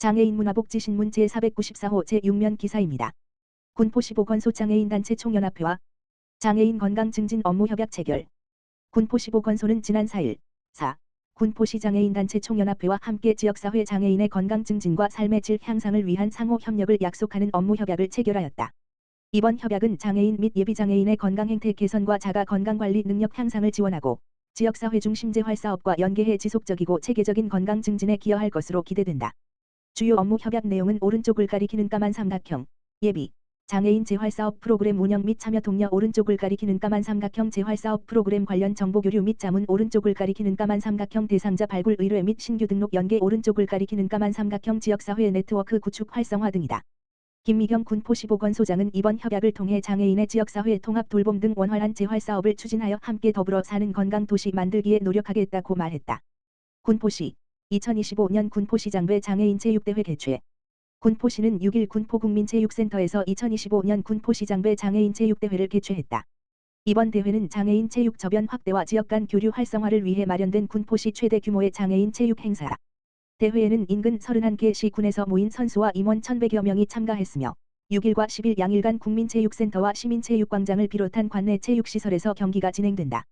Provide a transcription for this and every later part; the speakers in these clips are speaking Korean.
장애인 문화복지신문 제494호 제6면 기사입니다. 군포시 보건소장애인단체 총연합회와 장애인 건강 증진 업무 협약 체결. 군포시 보건소는 지난 4일 4. 군포시 장애인단체 총연합회와 함께 지역사회 장애인의 건강 증진과 삶의 질 향상을 위한 상호 협력을 약속하는 업무 협약을 체결하였다. 이번 협약은 장애인 및 예비장애인의 건강 행태 개선과 자가 건강관리 능력 향상을 지원하고 지역사회 중심 재활사업과 연계해 지속적이고 체계적인 건강 증진에 기여할 것으로 기대된다. 주요 업무 협약 내용은 오른쪽을 가리키는 까만 삼각형, 예비, 장애인 재활사업 프로그램 운영 및 참여 독려 오른쪽을 가리키는 까만 삼각형 재활사업 프로그램 관련 정보 교류 및 자문 오른쪽을 가리키는 까만 삼각형 대상자 발굴 의뢰 및 신규 등록 연계 오른쪽을 가리키는 까만 삼각형 지역사회 네트워크 구축 활성화 등이다. 김미경 군포시 보건소장은 이번 협약을 통해 장애인의 지역사회 통합 돌봄 등 원활한 재활사업을 추진하여 함께 더불어 사는 건강도시 만들기에 노력하겠다고 말했다. 군포시 2025년 군포시장배 장애인 체육대회 개최. 군포시는 6일 군포국민체육센터에서 2025년 군포시장배 장애인 체육대회를 개최했다. 이번 대회는 장애인 체육 저변 확대와 지역 간 교류 활성화를 위해 마련된 군포시 최대 규모의 장애인 체육 행사다. 대회에는 인근 31개 시군에서 모인 선수와 임원 1,100여 명이 참가했으며 6일과 10일 양일간 국민체육센터와 시민체육광장을 비롯한 관내 체육시설에서 경기가 진행된다.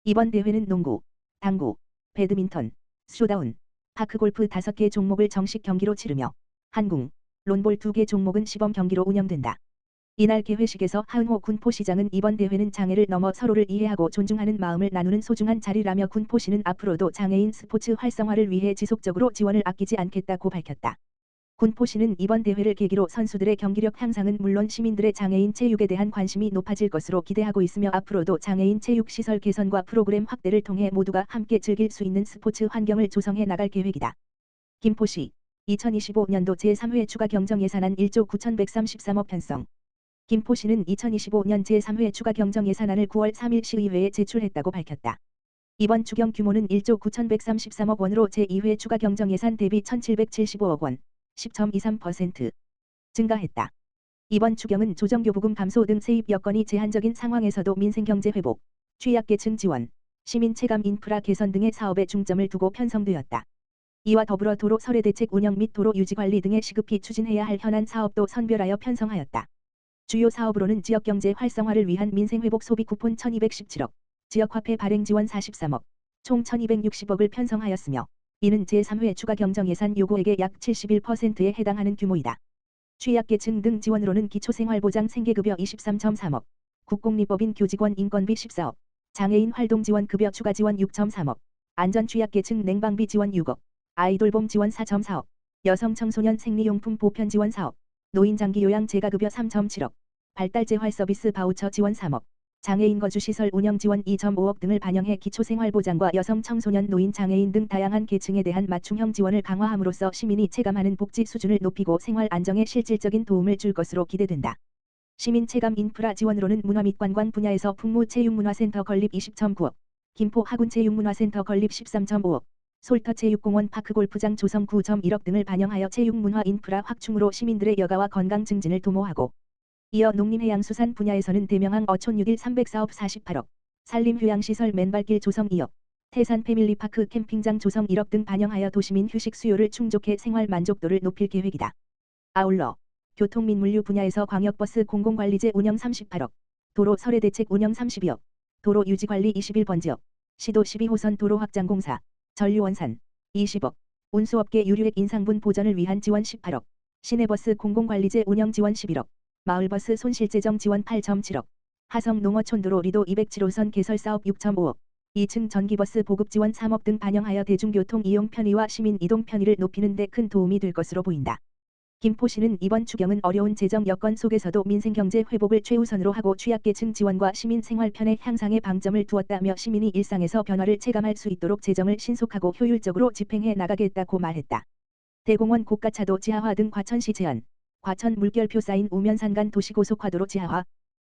이번 대회는 농구, 당구, 배드민턴, 쇼다운, 파크골프 5개 종목을 정식 경기로 치르며 한궁, 론볼 2개 종목은 시범 경기로 운영된다. 이날 개회식에서 하은호 군포시장은 이번 대회는 장애를 넘어 서로를 이해하고 존중하는 마음을 나누는 소중한 자리라며 군포시는 앞으로도 장애인 스포츠 활성화를 위해 지속적으로 지원을 아끼지 않겠다고 밝혔다. 군포시는 이번 대회를 계기로 선수들의 경기력 향상은 물론 시민들의 장애인 체육에 대한 관심이 높아질 것으로 기대하고 있으며 앞으로도 장애인 체육 시설 개선과 프로그램 확대를 통해 모두가 함께 즐길 수 있는 스포츠 환경을 조성해 나갈 계획이다. 김포시 2025년도 제3회 추가 경정 예산안 1조 9,133억 편성. 김포시는 2025년 제3회 추가 경정 예산안을 9월 3일 시의회에 제출했다고 밝혔다. 이번 추경 규모는 1조 9,133억 원으로 제2회 추가 경정 예산 대비 1,775억 원, 10.23% 증가했다. 이번 추경은 조정교부금 감소 등 세입 여건이 제한적인 상황에서도 민생경제 회복, 취약계층 지원, 시민 체감 인프라 개선 등의 사업에 중점을 두고 편성되었다. 이와 더불어 도로 설해 대책 운영 및 도로 유지 관리 등에 시급히 추진해야 할 현안 사업도 선별하여 편성하였다. 주요 사업으로는 지역경제 활성화를 위한 민생회복 소비 쿠폰 1,217억, 지역화폐 발행 지원 43억, 총 1,260억을 편성하였으며 이는 제3회 추가 경정 예산 요구액의 약 71%에 해당하는 규모이다. 취약계층 등 지원으로는 기초생활보장 생계급여 23.3억, 국공립법인 교직원 인건비 14억, 장애인 활동지원급여 추가 지원 6.3억, 안전취약계층 냉방비 지원 6억, 아이돌봄 지원 4.4억, 여성 청소년 생리용품 보편 지원 4억, 노인장기 요양 재가급여 3.7억, 발달재활 서비스 바우처 지원 3억, 장애인 거주시설 운영 지원 2.5억 등을 반영해 기초생활보장과 여성 청소년 노인 장애인 등 다양한 계층에 대한 맞춤형 지원을 강화함으로써 시민이 체감하는 복지 수준을 높이고 생활 안정에 실질적인 도움을 줄 것으로 기대된다. 시민 체감 인프라 지원으로는 문화 및 관광 분야에서 풍무체육문화센터 건립 20.9억, 김포 하군체육문화센터 건립 13.5억, 솔터체육공원 파크골프장 조성 9.1억 등을 반영하여 체육문화 인프라 확충으로 시민들의 여가와 건강 증진을 도모하고 이어 농림해양수산 분야에서는 대명항 어촌 6일 300사업 48억, 산림휴양시설 맨발길 조성 2억, 태산 패밀리파크 캠핑장 조성 1억 등 반영하여 도시민 휴식 수요를 충족해 생활 만족도를 높일 계획이다. 아울러 교통 및 물류 분야에서 광역버스 공공관리제 운영 38억, 도로 설해 대책 운영 32억, 도로 유지관리 21번지억, 시도 12호선 도로 확장공사, 전류원산 20억, 운수업계 유류액 인상분 보전을 위한 지원 18억, 시내버스 공공관리제 운영 지원 11억, 마을버스 손실재정 지원 8.7억, 하성 농어촌도로 리도 207호선 개설사업 6.5억, 2층 전기버스 보급 지원 3억 등 반영하여 대중교통 이용 편의와 시민 이동 편의를 높이는 데 큰 도움이 될 것으로 보인다. 김포시는 이번 추경은 어려운 재정 여건 속에서도 민생경제 회복을 최우선으로 하고 취약계층 지원과 시민 생활 편의 향상에 방점을 두었다며 시민이 일상에서 변화를 체감할 수 있도록 재정을 신속하고 효율적으로 집행해 나가겠다고 말했다. 대공원 고가차도 지하화 등 과천시 제안, 과천 물결표 쌓인 우면산간 도시고속화도로 지하화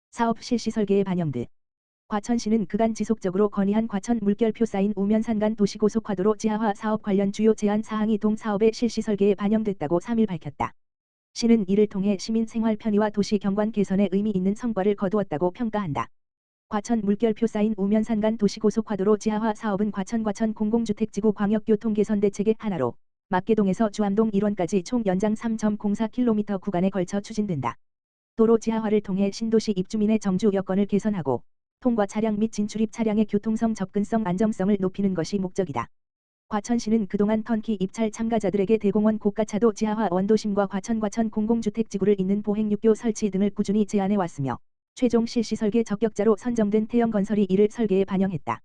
사업 실시 설계에 반영돼 과천시는 그간 지속적으로 건의한 과천 물결표 쌓인 우면산간 도시고속화도로 지하화 사업 관련 주요 제안 사항이 동 사업의 실시 설계에 반영됐다고 3일 밝혔다. 시는 이를 통해 시민 생활 편의와 도시 경관 개선에 의미 있는 성과를 거두었다고 평가한다. 과천 물결표 쌓인 우면산간 도시고속화도로 지하화 사업은 과천 공공주택지구 광역교통개선 대책의 하나로 막계동에서 주암동 일원까지 총 연장 3.04km 구간에 걸쳐 추진된다. 도로 지하화를 통해 신도시 입주민의 정주 여건을 개선하고 통과 차량 및 진출입 차량의 교통성 접근성 안정성을 높이는 것이 목적이다. 과천시는 그동안 턴키 입찰 참가자들에게 대공원 고가차도 지하화 원도심과 과천 공공주택지구를 잇는 보행육교 설치 등을 꾸준히 제안해 왔으며 최종 실시 설계 적격자로 선정된 태영건설이 이를 설계에 반영했다.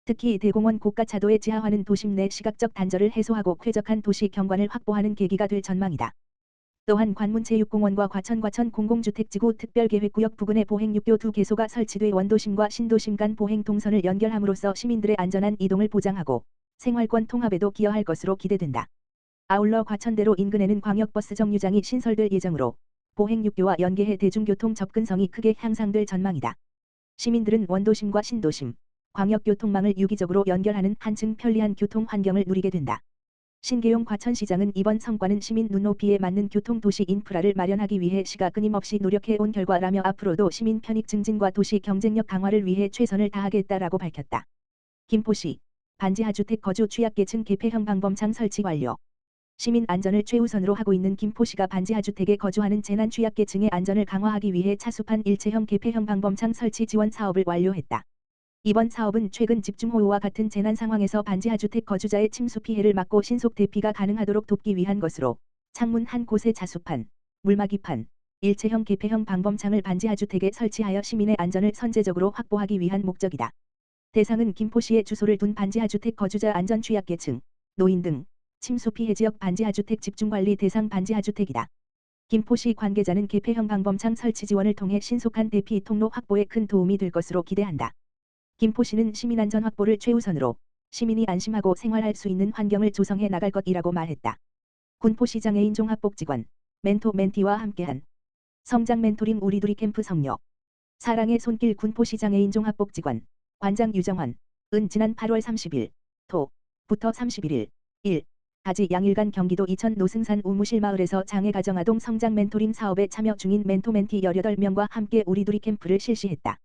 특히 대공원 고가차도의 지하화는 도심 내 시각적 단절을 해소하고 쾌적한 도시 경관을 확보하는 계기가 될 전망이다. 또한 관문체육공원과 과천 공공주택지구 특별계획구역 부근의 보행육교 두 개소가 설치돼 원도심과 신도심 간 보행 동선을 연결함으로써 시민들의 안전한 이동을 보장하고 생활권 통합에도 기여할 것으로 기대된다. 아울러 과천대로 인근에는 광역버스 정류장이 신설될 예정으로 보행육교와 연계해 대중교통 접근성이 크게 향상될 전망이다. 시민들은 원도심과 신도심, 광역교통망을 유기적으로 연결하는 한층 편리한 교통 환경을 누리게 된다. 신계용 과천시장은 이번 성과는 시민 눈높이에 맞는 교통도시 인프라를 마련하기 위해 시가 끊임없이 노력해온 결과라며 앞으로도 시민 편익 증진과 도시 경쟁력 강화를 위해 최선을 다하겠다라고 밝혔다. 김포시 반지하주택 거주 취약계층 개폐형 방범창 설치 완료. 시민 안전을 최우선으로 하고 있는 김포시가 반지하주택에 거주하는 재난 취약계층의 안전을 강화하기 위해 차수판 일체형 개폐형 방범창 설치 지원 사업을 완료했다. 이번 사업은 최근 집중호우와 같은 재난 상황에서 반지하주택 거주자의 침수 피해를 막고 신속 대피가 가능하도록 돕기 위한 것으로 창문 한 곳에 자수판, 물막이판, 일체형 개폐형 방범창을 반지하주택에 설치하여 시민의 안전을 선제적으로 확보하기 위한 목적이다. 대상은 김포시에 주소를 둔 반지하주택 거주자 안전 취약계층, 노인 등 침수 피해 지역 반지하주택 집중관리 대상 반지하주택이다. 김포시 관계자는 개폐형 방범창 설치 지원을 통해 신속한 대피 통로 확보에 큰 도움이 될 것으로 기대한다. 김포시는 시민안전 확보를 최우선으로 시민이 안심하고 생활할 수 있는 환경을 조성해 나갈 것이라고 말했다. 군포시 장애인 종합복지관, 멘토 멘티와 함께한 성장 멘토링 우리두리 캠프 성료. 사랑의 손길 군포시 장애인 종합복지관, 관장 유정환, 은 지난 8월 30일, 토부터 31일, 까지 양일간 경기도 이천 노승산 우무실 마을에서 장애가정아동 성장 멘토링 사업에 참여 중인 멘토 멘티 18명과 함께 우리두리 캠프를 실시했다.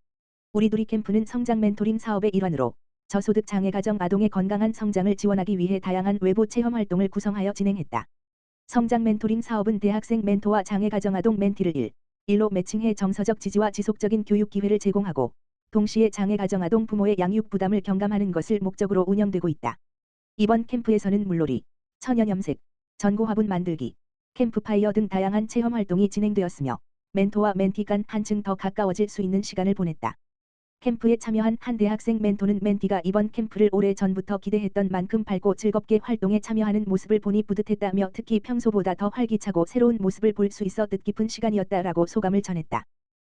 우리두리 캠프는 성장 멘토링 사업의 일환으로 저소득 장애가정 아동의 건강한 성장을 지원하기 위해 다양한 외부 체험 활동을 구성하여 진행했다. 성장 멘토링 사업은 대학생 멘토와 장애가정 아동 멘티를 일로 매칭해 정서적 지지와 지속적인 교육 기회를 제공하고 동시에 장애가정 아동 부모의 양육 부담을 경감하는 것을 목적으로 운영되고 있다. 이번 캠프에서는 물놀이, 천연 염색, 전구 화분 만들기, 캠프파이어 등 다양한 체험 활동이 진행되었으며 멘토와 멘티 간 한층 더 가까워질 수 있는 시간을 보냈다. 캠프에 참여한 한 대학생 멘토는 멘티가 이번 캠프를 오래 전부터 기대했던 만큼 밝고 즐겁게 활동에 참여하는 모습을 보니 뿌듯했다며 특히 평소보다 더 활기차고 새로운 모습을 볼 수 있어 뜻깊은 시간이었다라고 소감을 전했다.